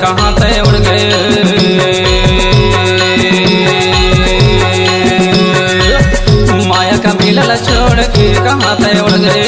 कहाँ ते उड़ गए। माया का मिलल छोड़ के कहाँ ते उड़ गए।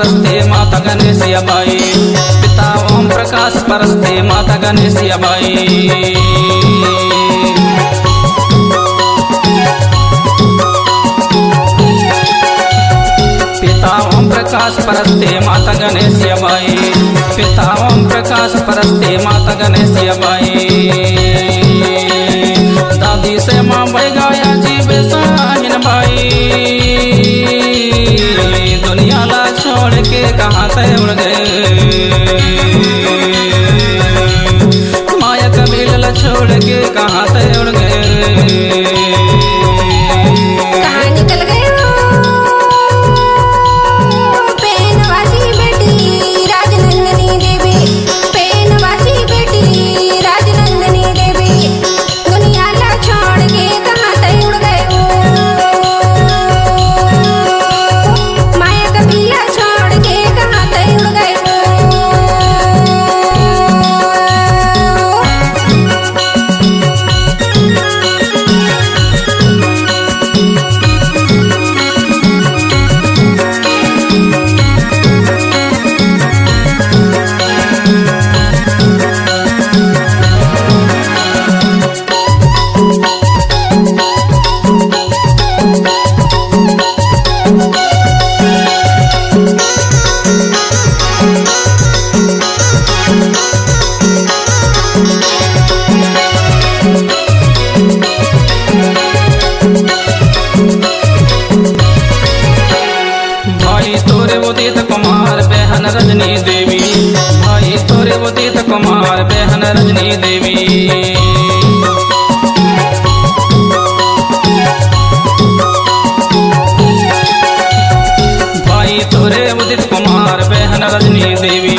परस्ते माता गणेशिया बाई। पिता ओम प्रकाश परस्ते माता गणेशिया बाई। पिता ओम प्रकाश परस्ते माता गणेशिया बाई। पिता ओम प्रकाश परस्ते माता गणेशिया बाई। दादी से माँ बैगाया जीव साहिन बाई। दुनिया ला छोड़ के कहाँ ते उड़ गए। माया का मिलल छोड़ के कहाँ ते उड़ गए। कहाँ निकल गए हो पेनवासी बेटी राजनंदिनी देवी। पेनवासी बेटी राजनंदिनी देवी। दुनिया ला छोड़ के कहाँ ते उड़ गए हो। बहन रजनी देवी। भाई तोरे उदित कुमार बहन रजनी देवी। भाई तोरे उदित कुमार बहन रजनी देवी।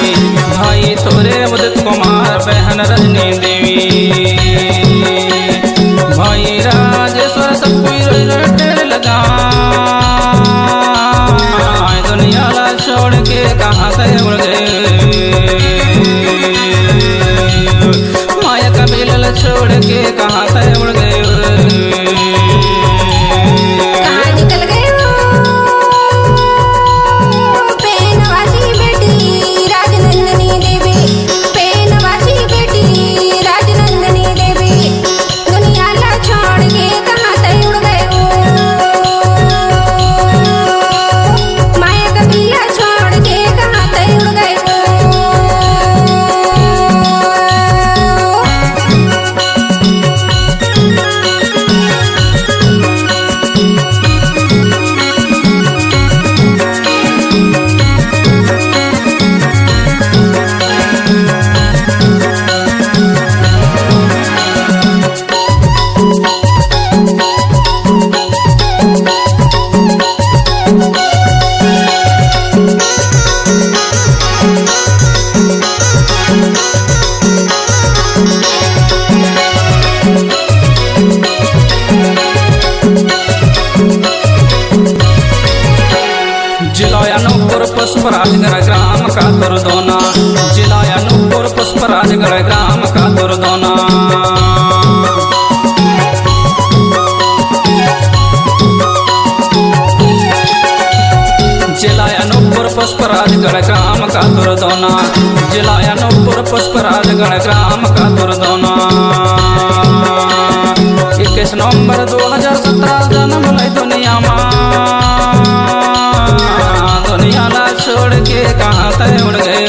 भाई तोरे उदित कुमार बहन रजनी देवी। भाई राजेश्वर सब कोई लगा। दुनिया ला छोड़ के कहाँ से उड़ गए। माया का मिलल छोड़ के कहाँ से उड़ गए। कहाँ निकल गए हो पेनवासी बेटी राजनंदिनी देवी। पेनवासी बेटी राजनंदिनी देवी। दुनिया ला छोड़ के कहाँ से उड़ गए हो। छोड़ के कहाँ ते उड़ गए हो। पुष्पराजगढ़ ग्राम का दुर्दोना। जिला अनूपपुर पुष्पराजगढ़ ग्राम का दुर्दोना। गढ़ ग्राम का दुर्दोना, जिला अनूपपुर पुष्पराज गढ़ ग्राम का दुर्दोना। 21 नवंबर 2017 जन्म लय दुनिया माँ, दुनिया ला छोड़ के कहाँ तय उड़ गए,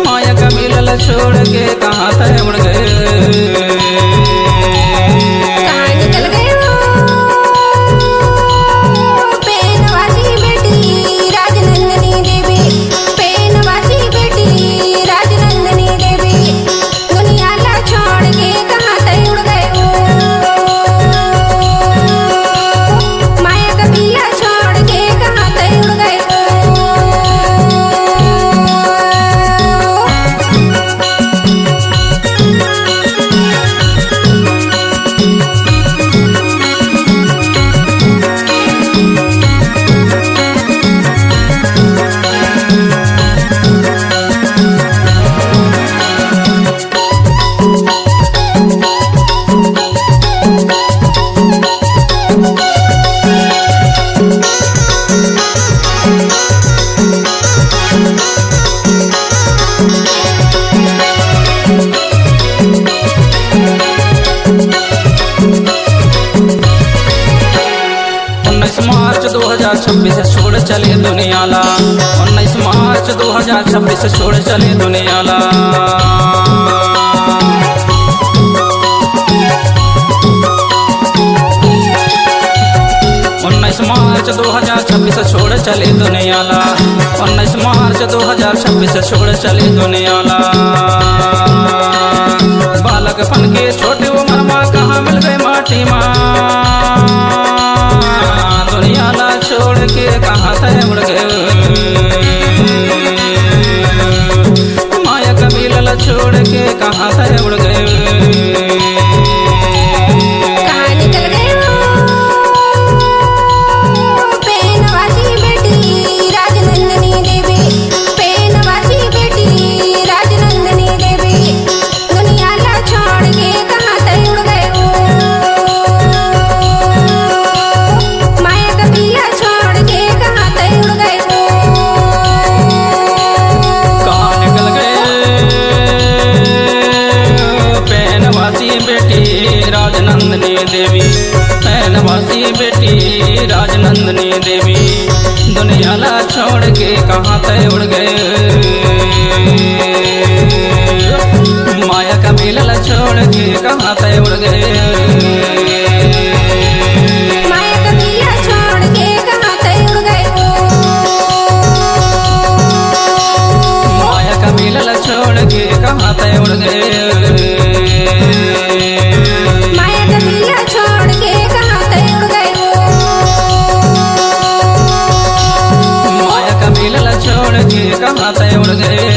माया कबीला ला छोड़ के कहाँ तय उड़ गए। कहाँ निकल गए हो पेनवासी बेटी राजनंदिनी देवी, पेनवासी बेटी राजनंदिनी देवी, दुनिया ला छोड़ के कहाँ तय उड़ गए हो, माया कबीला छोड़ के कहाँ तय उड़ गए हो। मार्च 2026 छोड़ चले दुनिया ला, 19 मार्च 2026 छोड़ चले दुनिया ला। 19 मार्च 2026 छोड़ चले दुनिया ला, 19 मार्च 2026 छोड़ चले दुनिया ला। बालकपन के छोटे उम्र माँ कहाँ मिल गए माटी माँ, दुनिया ला छोड़ के कहाँ तय उड़ गए, माया कबीला ला छोड़ के कहाँ तय उड़ गए। कहाँ निकल गए हो पेनवासी बेटी राजनंदिनी देवी, पेनवासी बेटी राजनंदिनी देवी, दुनिया ला छोड़ के कहाँ तय उड़ गए हो, माया कबीला छोड़ के कहाँ तय उड़ गए हो। कहाँ निकल गए पेनवासी बेटी राजनंदिनी देवी, पेनवासी बेटी राजनंदिनी देवी, दुनिया ला छोड़ के कहाँ तय उड़ गए, माया कबीला ला छोड़ के कहाँ तय उड़ गए। माया कबीला छोड़ के कहाँ तय उड़ गए हो, माया कबीला ला छोड़ के कहाँ तय उड़ गए, माया कबीला छोड़ के कहाँ तय उड़ गए हो, माया कबीला ला छोड़ के कहाँ तय उड़ गए।